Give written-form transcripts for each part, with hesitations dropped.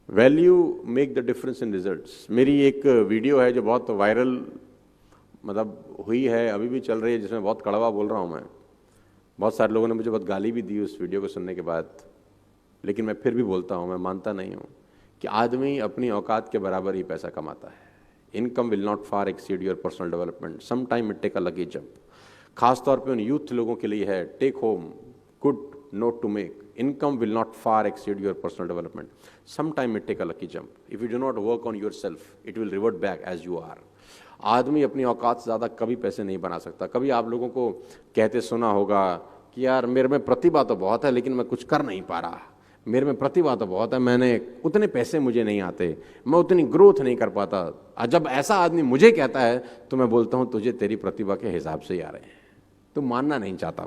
Value make the difference in results. मेरी एक video है जो बहुत वायरल मतलब हुई है, अभी भी चल रही है, जिसमें बहुत कड़वा बोल रहा हूँ मैं। बहुत सारे लोगों ने मुझे बहुत गाली भी दी उस वीडियो को सुनने के बाद, लेकिन मैं फिर भी बोलता हूँ, मैं मानता नहीं हूँ कि आदमी अपनी औकात के बराबर ही पैसा कमाता है। Income will not far exceed your personal development, some time it take a lucky jump. खासतौर पे उन यूथ लोगों के लिए है, take home good note to make. Income will not far exceed your personal development. Sometime it take a lucky jump. If you do not work on yourself, it will revert back as you are. आदमी अपनी औकात से ज़्यादा कभी पैसे नहीं बना सकता। कभी आप लोगों को कहते सुना होगा कि यार मेरे में प्रतिभा तो बहुत है लेकिन मैं कुछ कर नहीं पा रहा, मेरे में प्रतिभा तो बहुत है, मैंने उतने पैसे मुझे नहीं आते, मैं उतनी ग्रोथ नहीं कर पाता। जब ऐसा आदमी मुझे कहता है तो मैं बोलता हूँ तुझे तेरी प्रतिभा के हिसाब से ही आ रहे हैं, तू मानना नहीं चाहता।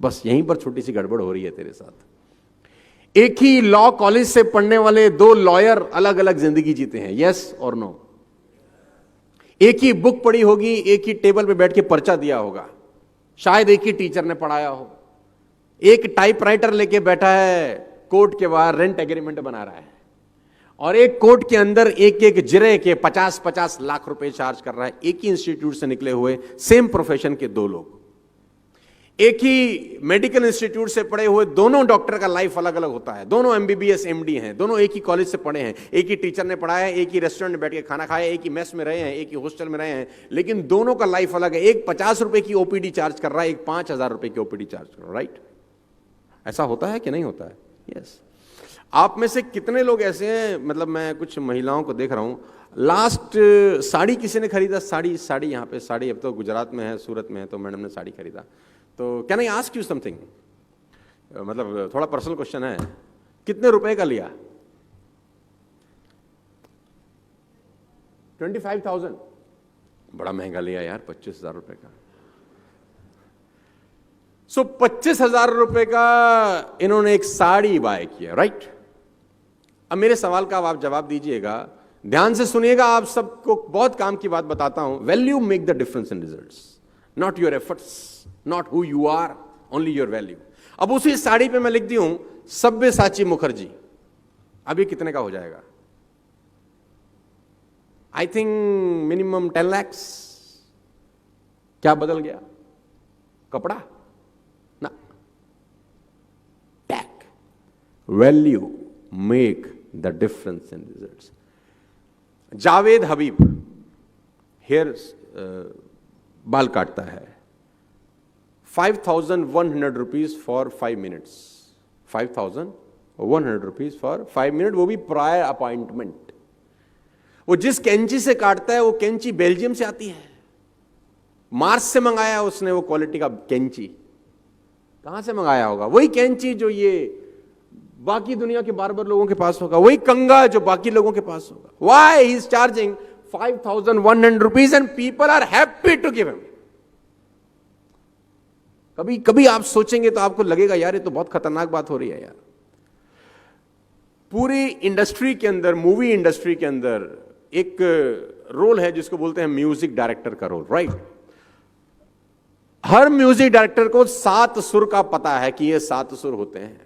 बस यहीं पर छोटी सी गड़बड़ हो रही है तेरे साथ। एक ही लॉ कॉलेज से पढ़ने वाले दो लॉयर अलग अलग जिंदगी जीते हैं, यस और नो। एक ही बुक पढ़ी होगी, एक ही टेबल पे बैठ के पर्चा दिया होगा, शायद एक ही टीचर ने पढ़ाया हो। एक टाइपराइटर लेके बैठा है कोर्ट के बाहर, रेंट एग्रीमेंट बना रहा है, और एक कोर्ट के अंदर एक एक जिरे के 50-50 लाख रुपए चार्ज कर रहा है। एक ही इंस्टीट्यूट से निकले हुए सेम प्रोफेशन के दो लोग, एक ही मेडिकल इंस्टीट्यूट से पढ़े हुए दोनों डॉक्टर का लाइफ अलग अलग होता है। दोनों MBBS MD हैं, दोनों एक ही कॉलेज से पढ़े हैं, एक ही टीचर ने पढ़ाया है, एक ही रेस्टोरेंट में बैठ के खाना खाया, एक ही मेस में रहे हैं, एक ही हॉस्टल में रहे हैं, लेकिन दोनों का लाइफ अलग है। एक 50 रुपए की OPD चार्ज कर रहा है, एक 5,000 रुपए की OPD चार्ज कर रहा है, राइट? ऐसा होता है कि नहीं होता है? यस। आप में से कितने लोग ऐसे हैं, मतलब मैं कुछ महिलाओं को देख रहा हूं, लास्ट साड़ी किसी ने खरीदा, साड़ी यहाँ पे साड़ी, अब तो गुजरात में है, सूरत में है, तो मैडम ने साड़ी खरीदा। तो can I ask you something, मतलब थोड़ा पर्सनल क्वेश्चन है, कितने रुपए का लिया? 25,000? बड़ा महंगा लिया यार, 25,000 रुपए का। सो 25,000 रुपए का इन्होंने एक साड़ी बाय किया, राइट? अब मेरे सवाल का आप जवाब दीजिएगा, ध्यान से सुनिएगा, आप सबको बहुत काम की बात बताता हूं। Value make the difference in results, not your efforts, not who you are, only your value. अब उसी साड़ी पे मैं लिख दी हूं सब्यसाची मुखर्जी, अब ये कितने का हो जाएगा? I think minimum 10 lakhs। क्या बदल गया? कपड़ा ना, tag. Value make the difference in results. Javed Habib hair बाल काटता है, 5,100 rupees for 5 minutes, 5,100 rupees for 5 minutes, वो भी प्रायर अपॉइंटमेंट। वो जिस कैंची से काटता है वो कैंची बेल्जियम से आती है, मार्स से मंगाया उसने वो क्वालिटी का कैंची। कहां से मंगाया होगा? वही कैंची जो ये बाकी दुनिया के बार्बर लोगों के पास होगा, वही कंगा जो बाकी लोगों के पास होगा। Why he is charging 5,100 rupees and people are happy to give him. कभी कभी आप सोचेंगे तो आपको लगेगा यार ये तो बहुत खतरनाक बात हो रही है यार। पूरी इंडस्ट्री के अंदर, मूवी इंडस्ट्री के अंदर एक रोल है जिसको बोलते हैं म्यूजिक डायरेक्टर का रोल, राइट? हर म्यूजिक डायरेक्टर को 7 सुर का पता है कि ये 7 सुर होते हैं।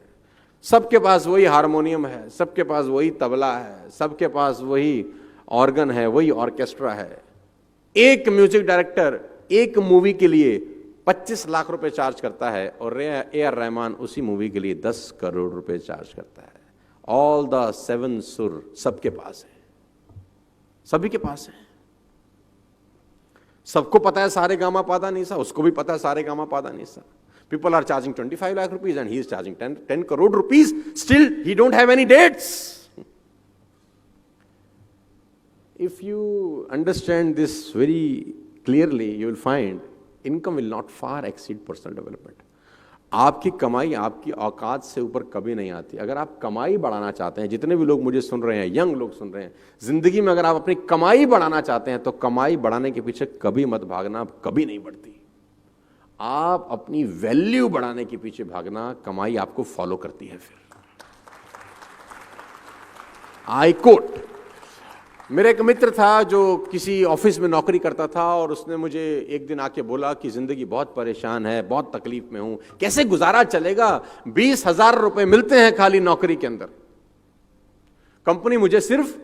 सबके पास वही हारमोनियम है, सबके पास वही तबला है, सबके पास वही ऑर्गन है, वही ऑर्केस्ट्रा है। एक म्यूजिक डायरेक्टर एक मूवी के लिए 25 लाख रुपए चार्ज करता है और AR रहमान उसी मूवी के लिए 10 करोड़ रुपए चार्ज करता है। ऑल द 7 सुर सबके पास है, सभी के पास है। सबको पता है सारे गामा पादा नीसा, उसको भी पता है सारे गामा पादा NISA. People are charging 25 lakh rupees and he is charging 10 crore rupees. Still, he don't have any dates. If you understand this very clearly, you will find income will not far exceed personal development. आपकी कमाई आपकी औकात से ऊपर कभी नहीं आती। अगर आप कमाई बढ़ाना चाहते हैं, जितने भी लोग मुझे सुन रहे हैं, यंग लोग सुन रहे हैं, जिंदगी में अगर आप अपनी कमाई बढ़ाना चाहते हैं तो कमाई बढ़ाने के पीछे कभी मत भागना, कभी नहीं बढ़ती। आप अपनी वैल्यू बढ़ाने के पीछे भागना, कमाई आपको फॉलो करती है। फिर आई कोट, मेरा एक मित्र था जो किसी ऑफिस में नौकरी करता था और उसने मुझे एक दिन आके बोला कि जिंदगी बहुत परेशान है, बहुत तकलीफ में हूं, कैसे गुजारा चलेगा, 20,000 रुपए मिलते हैं खाली नौकरी के अंदर। कंपनी मुझे सिर्फ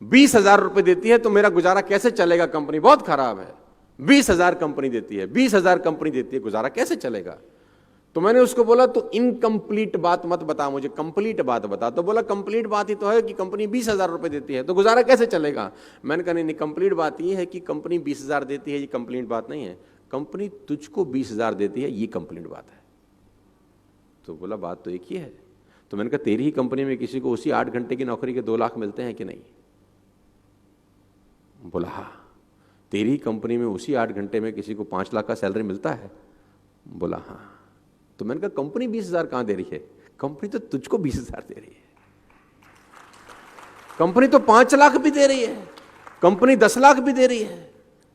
20,000 रुपए देती है तो मेरा गुजारा कैसे चलेगा? कंपनी बहुत खराब है, 20,000 कंपनी देती है, 20,000 कंपनी देती है, गुजारा कैसे चलेगा? तो मैंने उसको बोला तो इनकम्प्लीट बात मत बता, मुझे कंप्लीट बात बता। तो बोला कंप्लीट बात ही तो है कि कंपनी 20,000 रुपए देती है तो गुजारा कैसे चलेगा? मैंने कहा नहीं, कंप्लीट बात ये है कि कंपनी 20,000 देती है, ये कंप्लीट बात नहीं है। कंपनी तुझको 20,000 देती है, ये कंप्लीट बात है। तो बोला बात तो एक ही है। तो मैंने कहा तेरी ही कंपनी में किसी को उसी 8 घंटे की नौकरी के 2 लाख मिलते हैं कि नहीं? बोला हाँ। तेरी कंपनी में उसी 8 घंटे में किसी को 5 लाख का सैलरी मिलता है? बोला हाँ। तो मैंने कहा कंपनी 20,000 कहां दे रही है? कंपनी तो तुझको 20,000 दे रही है। कंपनी तो 5 लाख भी दे रही है, कंपनी 10 लाख भी दे रही है।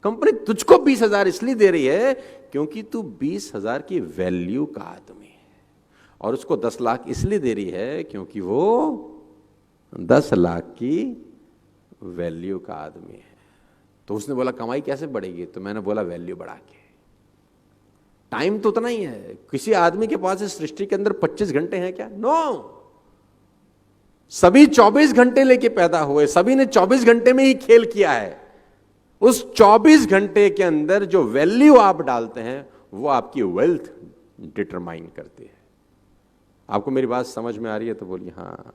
कंपनी तुझको 20,000 इसलिए दे रही है क्योंकि तू 20,000 की वैल्यू का आदमी है, और उसको 10 लाख इसलिए दे रही है क्योंकि वो 10 लाख की वैल्यू का आदमी है। तो उसने बोला कमाई कैसे बढ़ेगी? तो मैंने बोला वैल्यू बढ़ा के। टाइम तो उतना ही है। किसी आदमी के पास इस सृष्टि के अंदर 25 घंटे हैं क्या? नो। सभी 24 घंटे लेके पैदा हुए, सभी ने 24 घंटे में ही खेल किया है। उस 24 घंटे के अंदर जो वैल्यू आप डालते हैं वो आपकी वेल्थ डिटरमाइन करती है। आपको मेरी बात समझ में आ रही है तो बोलिए हाँ।